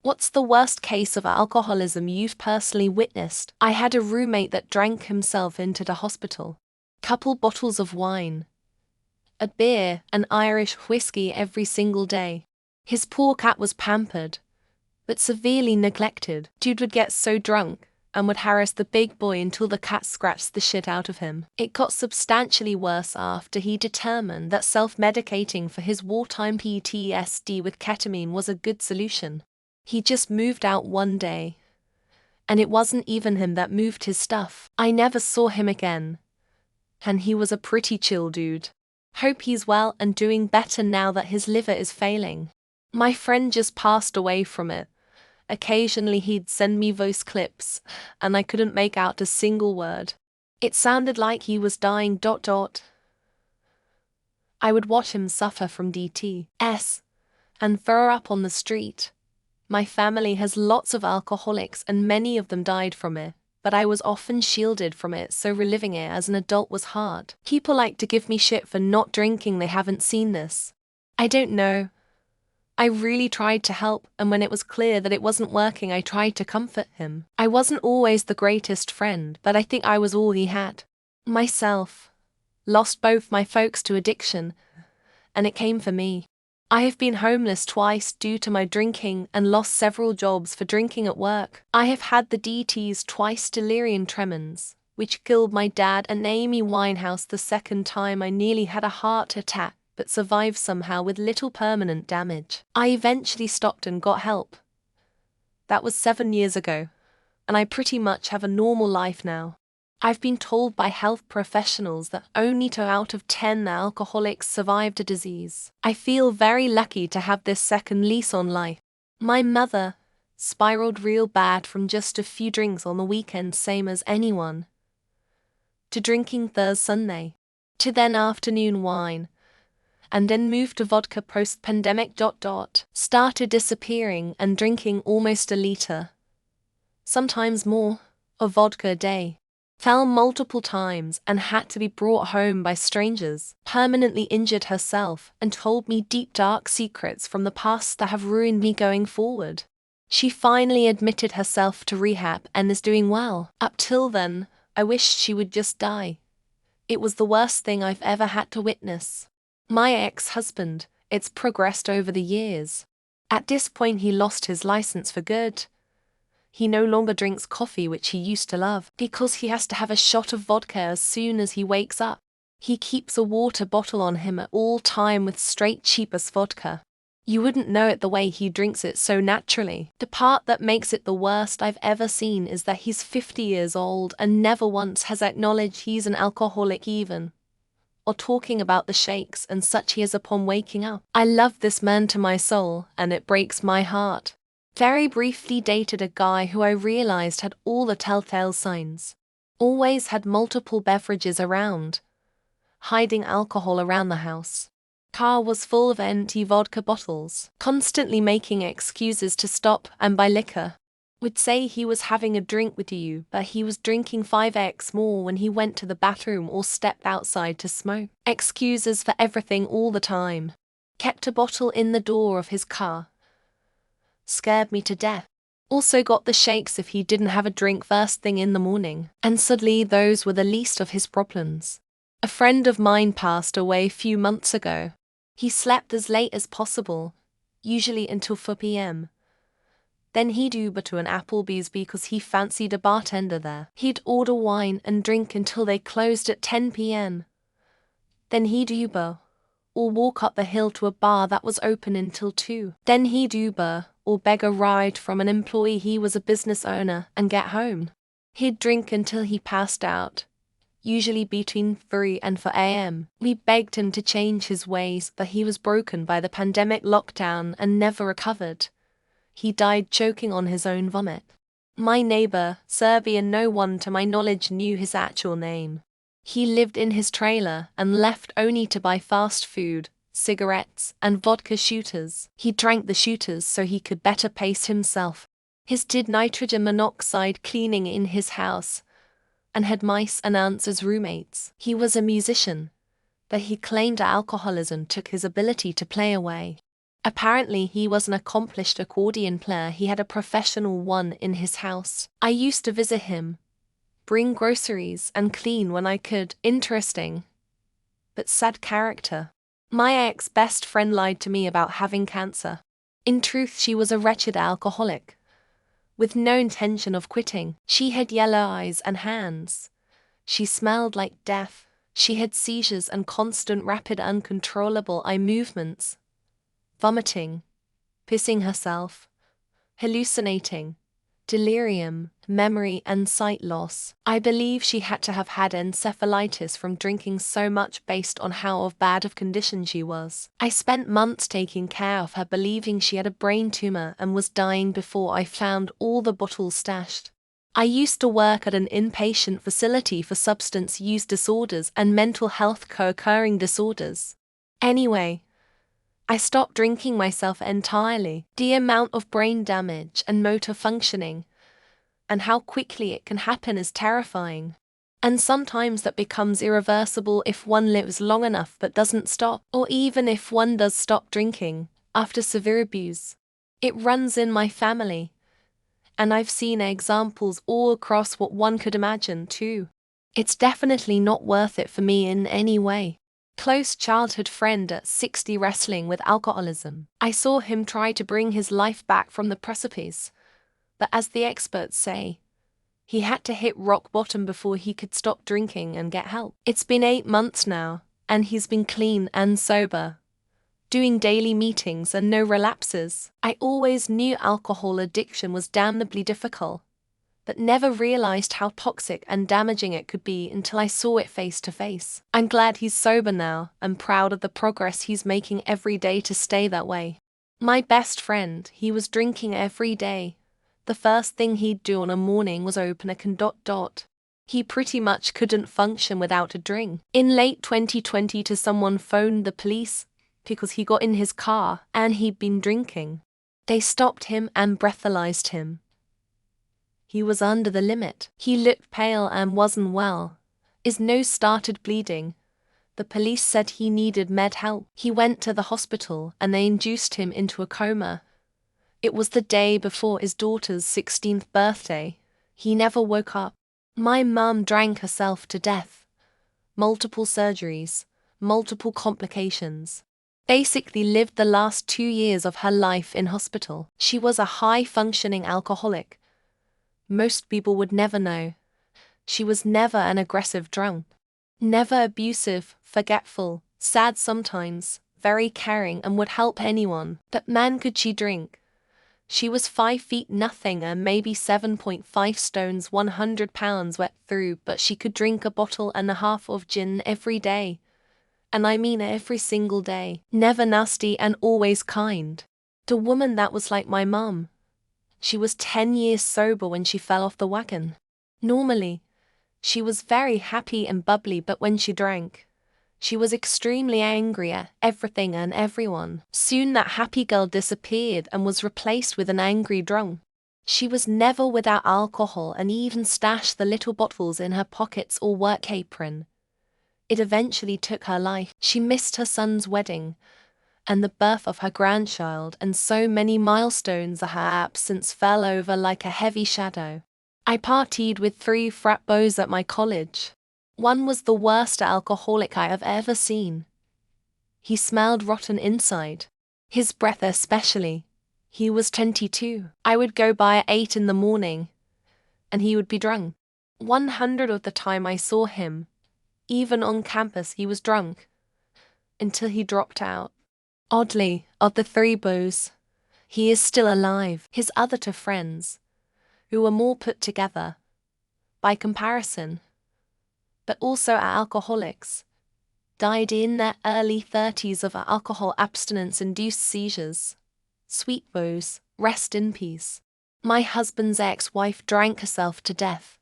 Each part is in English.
What's the worst case of alcoholism you've personally witnessed? I had a roommate that drank himself into the hospital. Couple bottles of wine, a beer, and Irish whiskey every single day. His poor cat was pampered, but severely neglected. Dude would get so drunk and would harass the big boy until the cat scratched the shit out of him. It got substantially worse after he determined that self-medicating for his wartime PTSD with ketamine was a good solution. He just moved out one day, and it wasn't even him that moved his stuff. I never saw him again, and he was a pretty chill dude. Hope he's well and doing better now that his liver is failing. My friend just passed away from it. Occasionally he'd send me voice clips, and I couldn't make out a single word. It sounded like he was dying. I would watch him suffer from DTS and throw up on the street. My family has lots of alcoholics and many of them died from it, but I was often shielded from it, so reliving it as an adult was hard. People like to give me shit for not drinking. They haven't seen this. I don't know. I really tried to help, and when it was clear that it wasn't working, I tried to comfort him. I wasn't always the greatest friend, but I think I was all he had. Myself. Lost both my folks to addiction, and it came for me. I have been homeless twice due to my drinking and lost several jobs for drinking at work. I have had the DTs twice, delirium tremens, which killed my dad, and Amy Winehouse the second time. I nearly had a heart attack, but survived somehow with little permanent damage. I eventually stopped and got help. That was 7 years ago, and I pretty much have a normal life now. I've been told by health professionals that only 2 out of 10 alcoholics survived a disease. I feel very lucky to have this second lease on life. My mother spiraled real bad from just a few drinks on the weekend, same as anyone, to drinking Thursday, Sunday, to then afternoon wine, and then moved to vodka post-pandemic. Started disappearing and drinking almost a liter, sometimes more, of vodka a day. Fell multiple times and had to be brought home by strangers. Permanently injured herself and told me deep dark secrets from the past that have ruined me going forward. She finally admitted herself to rehab and is doing well. Up till then, I wished she would just die. It was the worst thing I've ever had to witness. My ex-husband, it's progressed over the years. At this point he lost his license for good. He no longer drinks coffee, which he used to love, because he has to have a shot of vodka as soon as he wakes up. He keeps a water bottle on him at all time with straight cheapest vodka. You wouldn't know it the way he drinks it so naturally. The part that makes it the worst I've ever seen is that he's 50 years old and never once has acknowledged he's an alcoholic even, or talking about the shakes and such he has upon waking up. I love this man to my soul, and it breaks my heart. Very briefly dated a guy who I realized had all the telltale signs. Always had multiple beverages around, hiding alcohol around the house. Car was full of empty vodka bottles, constantly making excuses to stop and buy liquor. Would say he was having a drink with you, but he was drinking 5x more when he went to the bathroom or stepped outside to smoke. Excuses for everything all the time. Kept a bottle in the door of his car. Scared me to death. Also got the shakes if he didn't have a drink first thing in the morning. And suddenly those were the least of his problems. A friend of mine passed away a few months ago. He slept as late as possible, usually until 4 p.m. Then he'd Uber to an Applebee's because he fancied a bartender there. He'd order wine and drink until they closed at 10 p.m. Then he'd Uber or walk up the hill to a bar that was open until 2. Then he'd Uber or beg a ride from an employee, he was a business owner, and get home. He'd drink until he passed out, usually between 3 and 4 a.m. We begged him to change his ways, but he was broken by the pandemic lockdown and never recovered. He died choking on his own vomit. My neighbor, Serbian, no one to my knowledge knew his actual name. He lived in his trailer and left only to buy fast food, cigarettes, and vodka shooters. He drank the shooters so he could better pace himself. He did nitrogen monoxide cleaning in his house and had mice and ants as roommates. He was a musician, but he claimed alcoholism took his ability to play away. Apparently, he was an accomplished accordion player. He had a professional one in his house. I used to visit him, bring groceries, and clean when I could. Interesting, but sad character. My ex-best friend lied to me about having cancer. In truth, she was a wretched alcoholic, with no intention of quitting. She had yellow eyes and hands. She smelled like death. She had seizures and constant rapid uncontrollable eye movements, vomiting, pissing herself, hallucinating, delirium, memory and sight loss. I believe she had to have had encephalitis from drinking so much based on how bad of condition she was. I spent months taking care of her, believing she had a brain tumor and was dying before I found all the bottles stashed. I used to work at an inpatient facility for substance use disorders and mental health co-occurring disorders. Anyway, I stopped drinking myself entirely. The amount of brain damage and motor functioning, and how quickly it can happen, is terrifying. And sometimes that becomes irreversible if one lives long enough but doesn't stop, or even if one does stop drinking after severe abuse. It runs in my family, and I've seen examples all across what one could imagine too. It's definitely not worth it for me in any way. Close childhood friend at 60 wrestling with alcoholism. I saw him try to bring his life back from the precipice, but as the experts say, he had to hit rock bottom before he could stop drinking and get help. It's been 8 months now, and he's been clean and sober, doing daily meetings and no relapses. I always knew alcohol addiction was damnably difficult, but never realized how toxic and damaging it could be until I saw it face to face. I'm glad he's sober now and proud of the progress he's making every day to stay that way. My best friend, he was drinking every day. The first thing he'd do on a morning was open a can. He pretty much couldn't function without a drink. In late 2020, someone phoned the police because he got in his car and he'd been drinking. They stopped him and breathalyzed him. He was under the limit. He looked pale and wasn't well. His nose started bleeding. The police said he needed med help. He went to the hospital and they induced him into a coma. It was the day before his daughter's 16th birthday. He never woke up. My mum drank herself to death. Multiple surgeries, multiple complications. Basically lived the last 2 years of her life in hospital. She was a high-functioning alcoholic. Most people would never know. She was never an aggressive drunk. Never abusive, forgetful, sad sometimes, very caring and would help anyone. But man, could she drink. She was 5 feet nothing and maybe 7.5 stones, 100 pounds wet through, but she could drink a bottle and a half of gin every day. And I mean every single day. Never nasty and always kind. The woman that was like my mum. She was 10 years sober when she fell off the wagon. Normally, she was very happy and bubbly, but when she drank, she was extremely angry at everything and everyone. Soon that happy girl disappeared and was replaced with an angry drunk. She was never without alcohol and even stashed the little bottles in her pockets or work apron. It eventually took her life. She missed her son's wedding and the birth of her grandchild, and so many milestones of her absence fell over like a heavy shadow. I partied with 3 frat boys at my college. One was the worst alcoholic I have ever seen. He smelled rotten inside. His breath especially. He was 22. I would go by at 8 in the morning, and he would be drunk. 100 of the time I saw him, even on campus, he was drunk, until he dropped out. Oddly, of the 3 boys, he is still alive. His other 2 friends, who were more put together, by comparison, but also are alcoholics, died in their early 30s of alcohol abstinence-induced seizures. Sweet boys, rest in peace. My husband's ex-wife drank herself to death,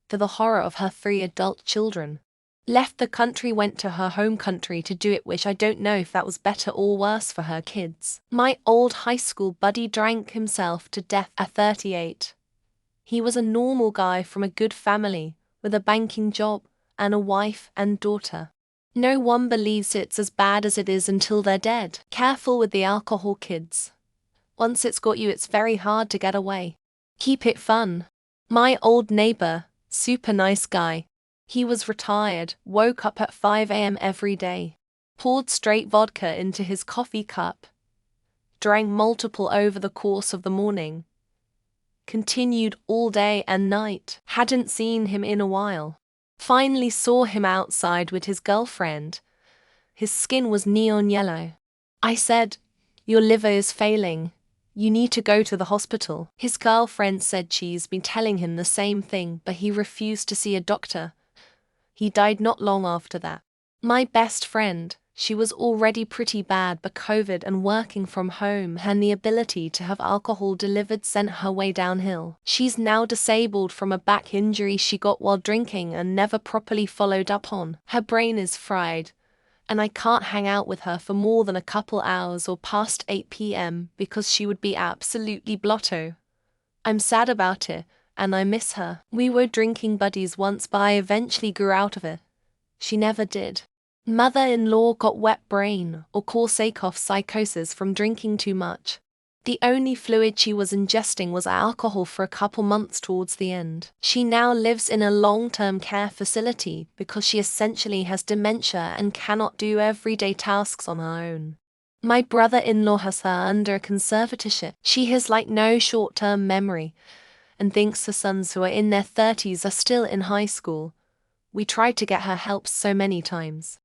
to the horror of her 3 adult children. Left the country, went to her home country to do it, which I don't know if that was better or worse for her kids. My old high school buddy drank himself to death at 38. He was a normal guy from a good family, with a banking job and a wife and daughter. No one believes it's as bad as it is until they're dead. Careful with the alcohol, kids. Once it's got you, it's very hard to get away. Keep it fun. My old neighbor, super nice guy. He was retired, woke up at 5 a.m. every day, poured straight vodka into his coffee cup, drank multiple over the course of the morning, continued all day and night. Hadn't seen him in a while. Finally saw him outside with his girlfriend. His skin was neon yellow. I said, "Your liver is failing. You need to go to the hospital." His girlfriend said she's been telling him the same thing, but he refused to see a doctor. He died not long after that. My best friend, she was already pretty bad, but COVID and working from home and the ability to have alcohol delivered sent her way downhill. She's now disabled from a back injury she got while drinking and never properly followed up on. Her brain is fried, and I can't hang out with her for more than a couple hours or past 8 p.m. because she would be absolutely blotto. I'm sad about it, and I miss her. We were drinking buddies once, but I eventually grew out of it. She never did. Mother-in-law got wet brain or Korsakoff psychosis from drinking too much. The only fluid she was ingesting was alcohol for a couple months towards the end. She now lives in a long-term care facility because she essentially has dementia and cannot do everyday tasks on her own. My brother-in-law has her under a conservatorship. She has like no short-term memory and thinks her sons who are in their 30s are still in high school. We tried to get her help so many times.